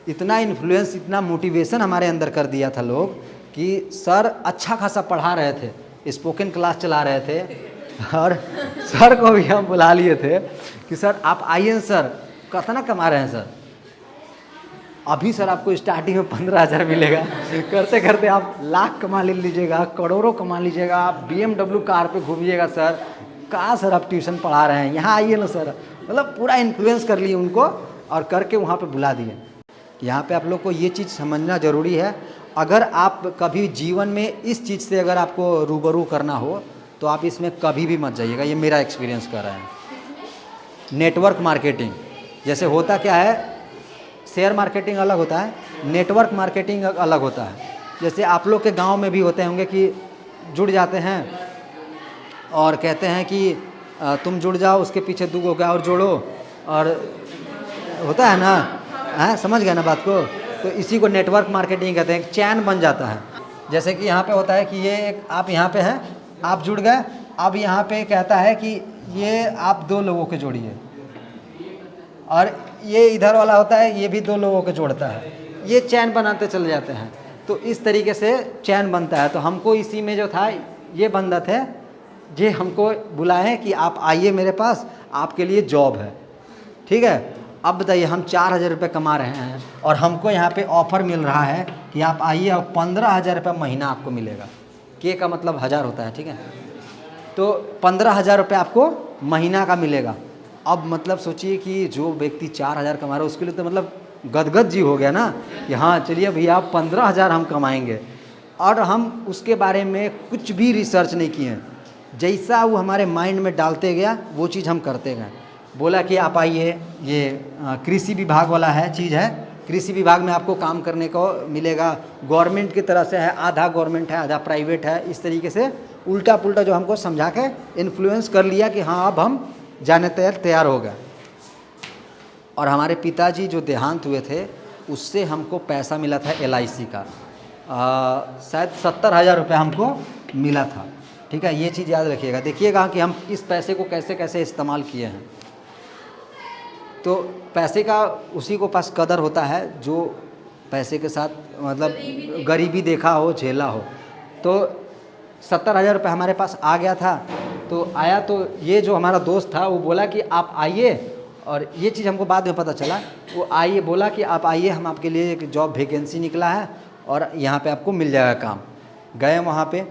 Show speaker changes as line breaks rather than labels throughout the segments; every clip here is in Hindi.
इतना इन्फ्लुएंस, इतना मोटिवेशन हमारे अंदर कर दिया था लोग कि सर अच्छा खासा पढ़ा रहे थे, स्पोकन क्लास चला रहे थे, और सर को भी हम बुला लिए थे कि सर आप आइए सर, कितना कमा रहे हैं सर, अभी सर आपको स्टार्टिंग में 15,000 मिलेगा, करते करते आप लाख कमा लीजिएगा, करोड़ों कमा लीजिएगा, आप BMW कार पे घूमिएगा सर, कहाँ सर आप ट्यूशन पढ़ा रहे हैं, यहाँ आइए ना सर। मतलब पूरा इन्फ्लुएंस कर लिए उनको और करके वहाँ पे बुला दिए। यहाँ पे आप लोग को ये चीज़ समझना ज़रूरी है। अगर आप कभी जीवन में इस चीज़ से अगर आपको रूबरू करना हो तो आप इसमें कभी भी मत जाइएगा, ये मेरा एक्सपीरियंस कर रहे हैं। नेटवर्क मार्केटिंग जैसे होता क्या है, शेयर मार्केटिंग अलग होता है, नेटवर्क मार्केटिंग अलग होता है। जैसे आप लोग के गांव में भी होते होंगे कि जुड़ जाते हैं और कहते हैं कि तुम जुड़ जाओ, उसके पीछे 2 और जोड़ो, और होता है ना, हाँ समझ गए ना बात को। तो इसी को नेटवर्क मार्केटिंग कहते हैं, चैन बन जाता है। जैसे कि यहाँ पे होता है कि ये एक आप यहाँ पे हैं, आप जुड़ गए, अब यहाँ पे कहता है कि ये आप 2 लोगों को जोड़िए, और ये इधर वाला होता है, ये भी 2 लोगों को जोड़ता है, ये चैन बनाते चले जाते हैं। तो इस तरीके से चैन बनता है। तो हमको इसी में जो था ये बंदा थे, ये हमको बुलाए कि आप आइए मेरे पास, आपके लिए जॉब है, ठीक है। अब बताइए हम 4,000 रुपये कमा रहे हैं और हमको यहाँ पे ऑफ़र मिल रहा है कि आप आइए और 15,000 रुपये महीना आपको मिलेगा। के का मतलब 1000 होता है, ठीक है। तो 15,000 रुपये आपको महीना का मिलेगा। अब मतलब सोचिए कि जो व्यक्ति 4,000 कमा रहा है उसके लिए तो मतलब गदगद जी हो गया ना कि हाँ चलिए भैया 15,000 हम कमाएंगे। और हम उसके बारे में कुछ भी रिसर्च नहीं किए, जैसा वो हमारे माइंड में डालते गया वो चीज़ हम करते गए। बोला कि आप आइए, ये कृषि विभाग वाला है चीज़ है, कृषि विभाग में आपको काम करने को मिलेगा, गवर्नमेंट की तरह से है, आधा गवर्नमेंट है आधा प्राइवेट है। इस तरीके से उल्टा पुल्टा जो हमको समझा के इन्फ्लुएंस कर लिया कि हाँ अब हम जाने तैयार हो गए। और हमारे पिताजी जो देहांत हुए थे उससे हमको पैसा मिला था LIC का, शायद 70,000 रुपये हमको मिला था, ठीक है। ये चीज़ याद रखिएगा, देखिएगा कि हम इस पैसे को कैसे कैसे इस्तेमाल किए हैं। तो पैसे का उसी को पास कदर होता है जो पैसे के साथ मतलब गरीबी देखा हो, झेला हो। तो 70,000 रुपये हमारे पास आ गया था। तो आया तो ये जो हमारा दोस्त था वो बोला कि आप आइए, और ये चीज़ हमको बाद में पता चला, वो आइए बोला कि आप आइए, हम आपके लिए एक जॉब वैकेंसी निकला है और यहाँ पे आपको मिल जाएगा काम। गए वहाँ पे,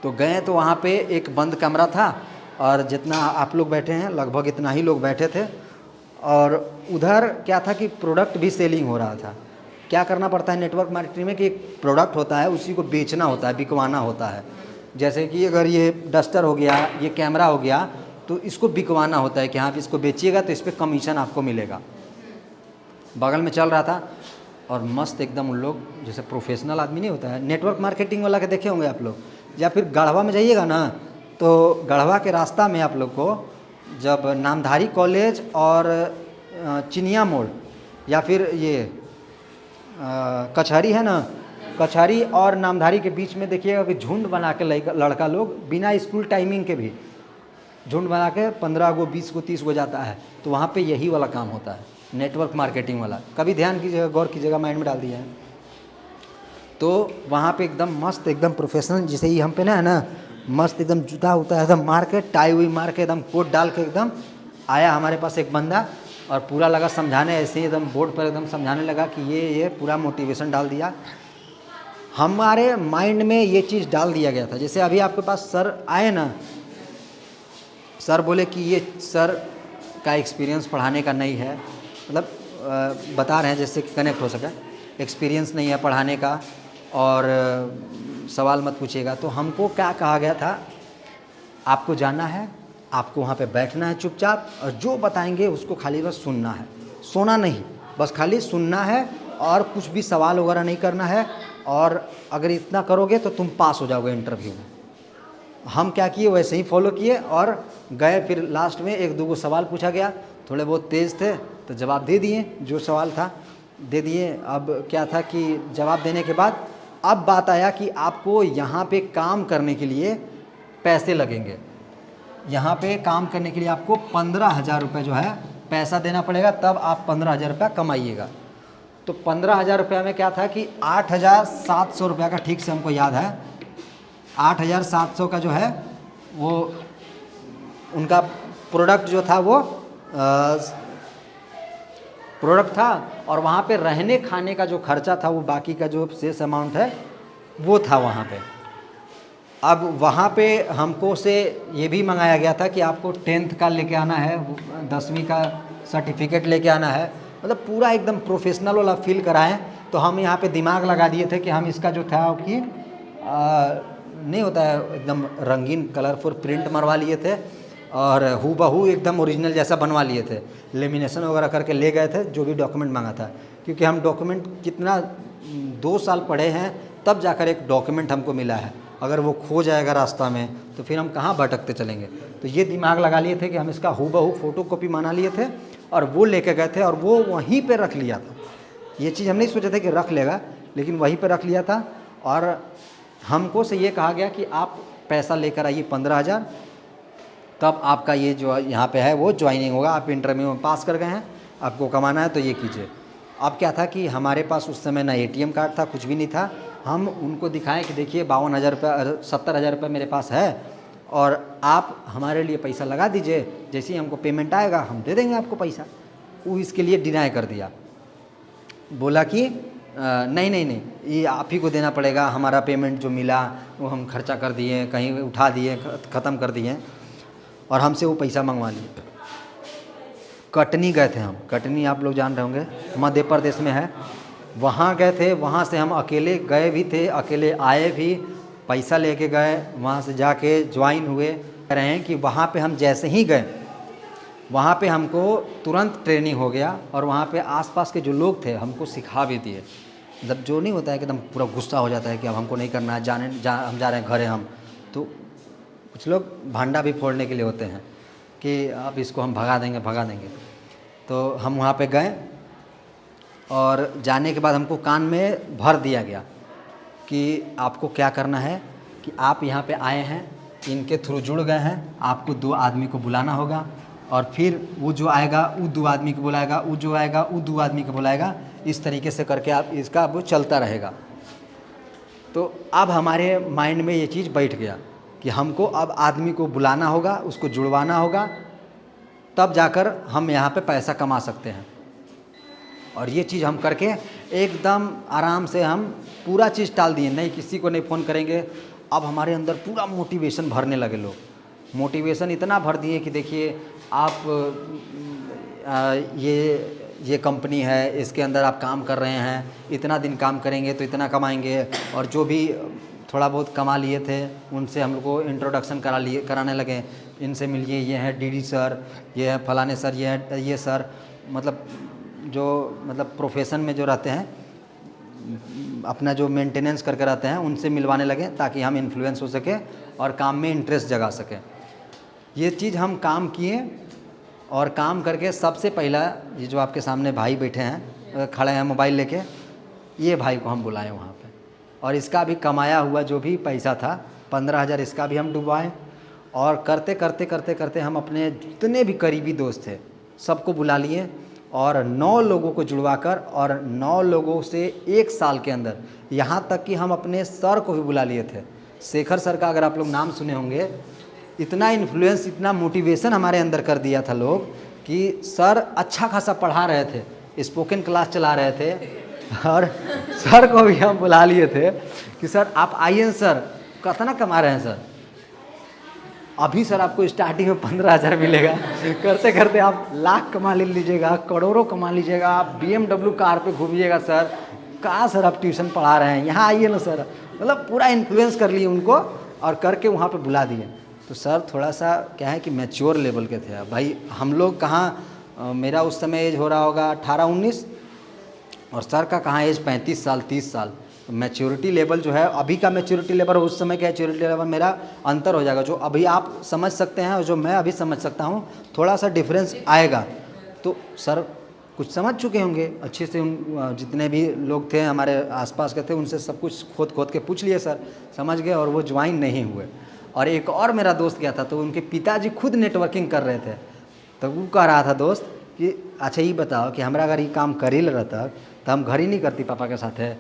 तो गए तो वहाँ पे एक बंद कमरा था और जितना आप लोग बैठे हैं लगभग इतना ही लोग बैठे थे। और उधर क्या था कि प्रोडक्ट भी सेलिंग हो रहा था। क्या करना पड़ता है नेटवर्क मार्केटिंग में कि एक प्रोडक्ट होता है उसी को बेचना होता है, बिकवाना होता है। जैसे कि अगर ये डस्टर हो गया, ये कैमरा हो गया, तो इसको बिकवाना होता है कि हाँ इसको बेचिएगा तो इस पर कमीशन आपको मिलेगा। बगल में चल रहा था और मस्त एकदम उन लोग जैसे प्रोफेशनल आदमी नहीं होता है, नेटवर्क मार्केटिंग वाला के देखे होंगे आप लोग, या फिर गढ़वा में जाइएगा ना तो गढ़वा के रास्ता में आप लोग को जब नामधारी कॉलेज और चिनिया मोड़ या फिर ये कचहरी है ना, कचहरी और नामधारी के बीच में देखिएगा कि झुंड बना के लड़का लोग बिना स्कूल टाइमिंग के भी झुंड बना के 15 गो 20 गो 30 गो जाता है। तो वहाँ पे यही वाला काम होता है, नेटवर्क मार्केटिंग वाला। कभी ध्यान कीजिएगा, गौर कीजिएगा, माइंड में डाल दिया है। तो वहाँ पे एकदम मस्त, एकदम प्रोफेशनल, जैसे ही हम पे ना है ना, मस्त एकदम जूता होता है एकदम मार के, टाई हुई मार के, एकदम कोट डाल के एकदम आया हमारे पास एक बंदा और पूरा लगा समझाने, ऐसे ही एकदम बोर्ड पर एकदम समझाने लगा कि ये पूरा मोटिवेशन डाल दिया। हमारे माइंड में ये चीज़ डाल दिया गया था। जैसे अभी आपके पास सर आए ना, सर बोले कि ये सर का एक्सपीरियंस पढ़ाने का नहीं है, मतलब बता रहे हैं जैसे कि कनेक्ट हो सके, एक्सपीरियंस नहीं है पढ़ाने का और सवाल मत पूछिएगा। तो हमको क्या कहा गया था, आपको जाना है, आपको वहाँ पे बैठना है चुपचाप, और जो बताएंगे उसको खाली बस सुनना है, सोना नहीं, बस खाली सुनना है और कुछ भी सवाल वगैरह नहीं करना है। और अगर इतना करोगे तो तुम पास हो जाओगे इंटरव्यू में। हम क्या किए वैसे ही फॉलो किए और गए। फिर लास्ट में 1-2 सवाल पूछा गया, थोड़े बहुत तेज़ थे तो जवाब दे दिए, जो सवाल था दे दिए। अब क्या था कि जवाब देने के बाद अब बात आया कि आपको यहाँ पे काम करने के लिए पैसे लगेंगे। यहाँ पे काम करने के लिए आपको 15,000 रुपये जो है पैसा देना पड़ेगा, तब आप 15,000 रुपये कमाइएगा। तो 15,000 रुपया में क्या था कि 8,700 रुपया का, ठीक से हमको याद है, 8,700 का जो है वो उनका प्रोडक्ट जो था वो प्रोडक्ट था, और वहाँ पे रहने खाने का जो खर्चा था वो बाकी का जो शेष अमाउंट है वो था वहाँ पे। अब वहाँ पे हमको से ये भी मंगाया गया था कि आपको 10th का लेके आना है, 10वीं का सर्टिफिकेट लेके आना है, मतलब पूरा एकदम प्रोफेशनल वाला फील कराएं। तो हम यहाँ पे दिमाग लगा दिए थे कि हम इसका जो था कि नहीं होता है एकदम रंगीन कलरफुल प्रिंट मरवा लिए थे और हूबहू एकदम ओरिजिनल जैसा बनवा लिए थे, लेमिनेशन वगैरह करके ले गए थे जो भी डॉक्यूमेंट मांगा था। क्योंकि हम डॉक्यूमेंट कितना 2 साल पढ़े हैं तब जाकर एक डॉक्यूमेंट हमको मिला है, अगर वो खो जाएगा रास्ता में तो फिर हम कहाँ भटकते चलेंगे। तो ये दिमाग लगा लिए थे कि हम इसका हूबहू फ़ोटो कॉपी बना लिए थे और वो लेके गए थे और वो वहीं पे रख लिया था। ये चीज़ हम नहीं सोचे थे कि रख लेगा, लेकिन वहीं पे रख लिया था। और हमको से ये कहा गया कि आप पैसा लेकर आइए 15,000, तब आपका ये जो यहाँ पे है वो ज्वाइनिंग होगा। आप इंटरव्यू में पास कर गए हैं, आपको कमाना है तो ये कीजिए। अब क्या था कि हमारे पास उस समय ना ATM कार्ड था, कुछ भी नहीं था। हम उनको दिखाएं कि देखिए 52,000 रुपये 70,000 रुपये मेरे पास है और आप हमारे लिए पैसा लगा दीजिए, जैसे ही हमको पेमेंट आएगा हम दे देंगे आपको पैसा। वो इसके लिए डिनाई कर दिया, बोला कि नहीं नहीं नहीं, ये आप ही को देना पड़ेगा, हमारा पेमेंट जो मिला वो हम खर्चा कर दिए, कहीं उठा दिए, ख़त्म कर दिए और हमसे वो पैसा मंगवा लिए। कटनी गए थे हम, कटनी आप लोग जान रहे होंगे मध्य प्रदेश में है, वहाँ गए थे। वहाँ से हम अकेले गए भी थे, अकेले आए भी, पैसा लेके गए, वहाँ से जाके ज्वाइन हुए। कह रहे हैं कि वहाँ पे हम जैसे ही गए वहाँ पे हमको तुरंत ट्रेनिंग हो गया और वहाँ पे आसपास के जो लोग थे हमको सिखा भी दिए। मतलब जो नहीं होता है कि एकदम पूरा गुस्सा हो जाता है कि अब हमको नहीं करना है, हम जा रहे हैं घरे हम, तो कुछ लोग भांडा भी फोड़ने के लिए होते हैं कि अब इसको हम भगा देंगे। तो हम वहाँ पे गए और जाने के बाद हमको कान में भर दिया गया कि आपको क्या करना है कि आप यहाँ पे आए हैं, इनके थ्रू जुड़ गए हैं, आपको 2 आदमी को बुलाना होगा और फिर वो जो आएगा वो 2 आदमी को बुलाएगा, वो जो आएगा वो 2 आदमी को बुलाएगा। इस तरीके से करके आप इसका वो चलता रहेगा। तो अब हमारे माइंड में ये चीज़ बैठ गया कि हमको अब आदमी को बुलाना होगा, उसको जुड़वाना होगा, तब जाकर हम यहाँ पे पैसा कमा सकते हैं। और ये चीज़ हम करके एकदम आराम से हम पूरा चीज़ टाल दिए, नहीं किसी को नहीं फ़ोन करेंगे। अब हमारे अंदर पूरा मोटिवेशन भरने लगे लोग, मोटिवेशन इतना भर दिए कि देखिए आप ये कंपनी है, इसके अंदर आप काम कर रहे हैं, इतना दिन काम करेंगे तो इतना कमाएंगे। और जो भी थोड़ा बहुत कमा लिए थे उनसे हम लोग को इंट्रोडक्शन कराने लगे, इनसे मिलिए, ये है DD सर, ये है फलाने सर, ये है ये सर, मतलब प्रोफेशन में जो रहते हैं, अपना जो मेंटेनेंस करके रहते हैं, उनसे मिलवाने लगे ताकि हम इन्फ्लुएंस हो सके और काम में इंटरेस्ट जगा सकें। ये चीज़ हम काम किए और काम करके सबसे पहला ये जो आपके सामने भाई बैठे हैं, खड़े हैं मोबाइल लेके, ये भाई को हम बुलाएं वहाँ पे और इसका भी कमाया हुआ जो भी पैसा था 15,000 इसका भी हम डुबवाएं। और करते करते करते करते हम अपने जितने भी करीबी दोस्त थे सबको बुला लिए और 9 लोगों को जुड़वाकर और 9 लोगों से 1 साल के अंदर, यहाँ तक कि हम अपने सर को भी बुला लिए थे। शेखर सर का अगर आप लोग नाम सुने होंगे, इतना इन्फ्लुएंस, इतना मोटिवेशन हमारे अंदर कर दिया था लोग कि सर अच्छा खासा पढ़ा रहे थे, स्पोकन क्लास चला रहे थे और सर को भी हम बुला लिए थे कि सर आप आइए, सर कितना कमा रहे हैं सर, अभी सर आपको स्टार्टिंग में 15,000 मिलेगा, करते करते आप लाख कमा लीजिएगा, करोड़ों कमा लीजिएगा, आप BMW कार पे घूमिएगा सर, कहाँ सर आप ट्यूशन पढ़ा रहे हैं, यहाँ आइए ना सर। मतलब पूरा इन्फ्लुएंस कर लिए उनको और करके वहाँ पे बुला दिए। तो सर थोड़ा सा क्या है कि मैच्योर लेवल के थे। भाई हम लोग कहाँ, मेरा उस समय एज हो रहा होगा 18-19 और सर का कहाँ एज 35 साल 30 साल। तो मैच्योरिटी लेवल जो है, अभी का मैच्योरिटी लेवल उस समय का मैच्योरिटी लेवल मेरा अंतर हो जाएगा। जो अभी आप समझ सकते हैं और जो मैं अभी समझ सकता हूँ, थोड़ा सा डिफरेंस आएगा। तो सर कुछ समझ चुके होंगे अच्छे से, उन जितने भी लोग थे हमारे आसपास के थे उनसे सब कुछ खोद के पूछ लिए, सर समझ गए और वो ज्वाइन नहीं हुए। और एक और मेरा दोस्त गया था, तो उनके पिताजी खुद नेटवर्किंग कर रहे थे, तो वो कह रहा था दोस्त कि अच्छा ये बताओ कि हमारा अगर ये काम कर ही रहता तो हम घर ही नहीं करती पापा के साथ है,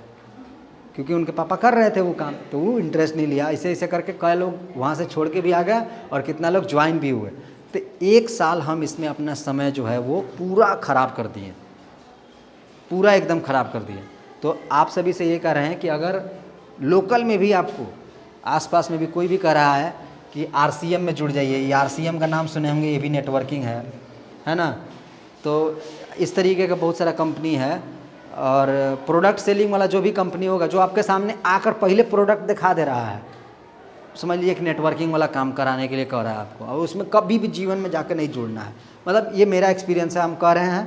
क्योंकि उनके पापा कर रहे थे वो काम, तो वो इंटरेस्ट नहीं लिया। ऐसे ऐसे करके कई लोग वहाँ से छोड़ के भी आ गए और कितना लोग ज्वाइन भी हुए। तो 1 साल हम इसमें अपना समय जो है वो पूरा ख़राब कर दिए, पूरा एकदम ख़राब कर दिए। तो आप सभी से ये कह रहे हैं कि अगर लोकल में भी आपको आसपास में भी कोई भी कह रहा है कि RCM में जुड़ जाइए, ये RCM का नाम सुने होंगे, ये भी नेटवर्किंग है ना। तो इस तरीके का बहुत सारा कंपनी है। और प्रोडक्ट सेलिंग वाला जो भी कंपनी होगा, जो आपके सामने आकर पहले प्रोडक्ट दिखा दे रहा है, समझ लीजिए एक नेटवर्किंग वाला काम कराने के लिए कह रहा है आपको, और उसमें कभी भी जीवन में जाकर नहीं जुड़ना है। मतलब ये मेरा एक्सपीरियंस है, हम कह रहे हैं,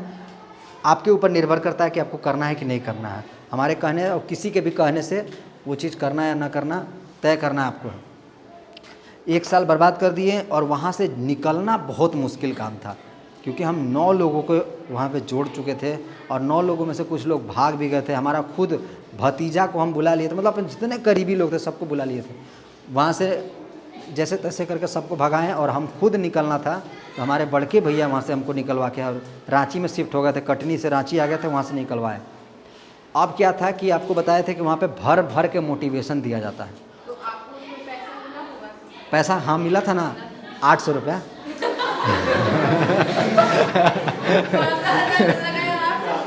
आपके ऊपर निर्भर करता है कि आपको करना है कि नहीं करना है। हमारे कहने और किसी के भी कहने से वो चीज़ करना या ना करना तय करना है आपको। 1 साल बर्बाद कर दिए और वहाँ से निकलना बहुत मुश्किल काम था, क्योंकि हम 9 लोगों को वहाँ पे जोड़ चुके थे और 9 लोगों में से कुछ लोग भाग भी गए थे। हमारा खुद भतीजा को हम बुला लिए थे, मतलब अपन जितने करीबी लोग थे सबको बुला लिए थे। वहाँ से जैसे तैसे करके सबको भगाएं और हम खुद निकलना था। तो हमारे बड़के भैया वहाँ से हमको निकलवा के और रांची में शिफ्ट हो गए थे, कटनी से रांची आ गए थे, वहाँ से निकलवाए। अब क्या था कि आपको बताए थे कि वहाँ पे भर भर के मोटिवेशन दिया जाता है।
तो आपको उसमें पैसा मिला होगा?
पैसा हाँ मिला था ना, 800 रुपया।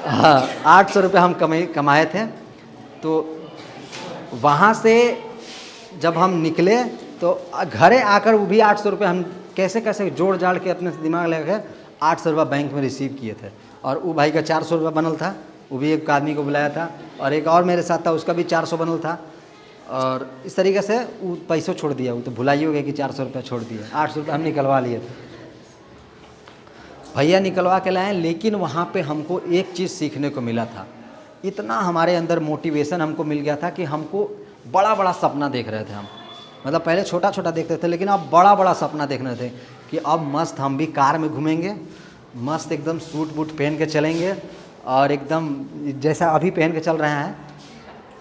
हाँ 800 रुपये हम कमाए थे। तो वहाँ से जब हम निकले तो घरे आकर वो भी 800 रुपये हम कैसे कैसे जोड़ जाड़ के अपने दिमाग लगा के 800 रुपये बैंक में रिसीव किए थे। और वो भाई का 400 रुपये बनल था, वो भी एक आदमी को बुलाया था, और एक और मेरे साथ था, उसका भी 400 बनल था। और इस तरीके से वो पैसों छोड़ दिया, वो तो भुला ही हो गया कि 400 रुपये छोड़ दिए, 800 रुपये हम निकलवा लिए थे, भैया निकलवा के लाए। लेकिन वहाँ पे हमको एक चीज़ सीखने को मिला था, इतना हमारे अंदर मोटिवेशन हमको मिल गया था कि हमको बड़ा बड़ा सपना देख रहे थे हम। मतलब पहले छोटा छोटा देखते थे, लेकिन अब बड़ा बड़ा सपना देख रहे थे कि अब मस्त हम भी कार में घूमेंगे, मस्त एकदम सूट बूट पहन के चलेंगे, और एकदम जैसा अभी पहन के चल रहे हैं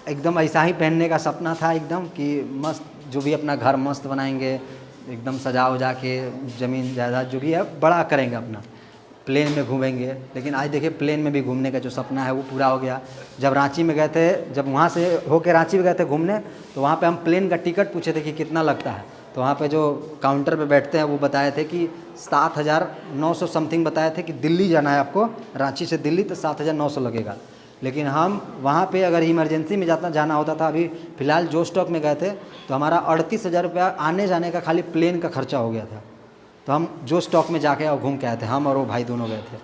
एकदम ऐसा ही पहनने का सपना था एकदम, कि मस्त जो भी अपना घर मस्त बनाएंगे, एकदम सजा उजा के, ज़मीन जायदाद जो भी है बड़ा करेंगे, अपना प्लेन में घूमेंगे। लेकिन आज देखिए प्लेन में भी घूमने का जो सपना है वो पूरा हो गया। जब रांची में गए थे, जब वहाँ से होके रांची में गए थे घूमने, तो वहाँ पे हम प्लेन का टिकट पूछे थे कि कितना लगता है। तो वहाँ पे जो काउंटर पे बैठते हैं वो बताए थे कि 7,900 समथिंग बताए थे कि दिल्ली जाना है आपको, रांची से दिल्ली तो 7,900 लगेगा। लेकिन हम वहाँ पे अगर इमरजेंसी में जाना होता था, अभी फ़िलहाल जो स्टॉक में गए थे तो हमारा 38,000 रुपया आने जाने का खाली प्लेन का खर्चा हो गया था। तो हम जो स्टॉक में जाके और घूम के आए थे, हम और वो भाई दोनों गए थे।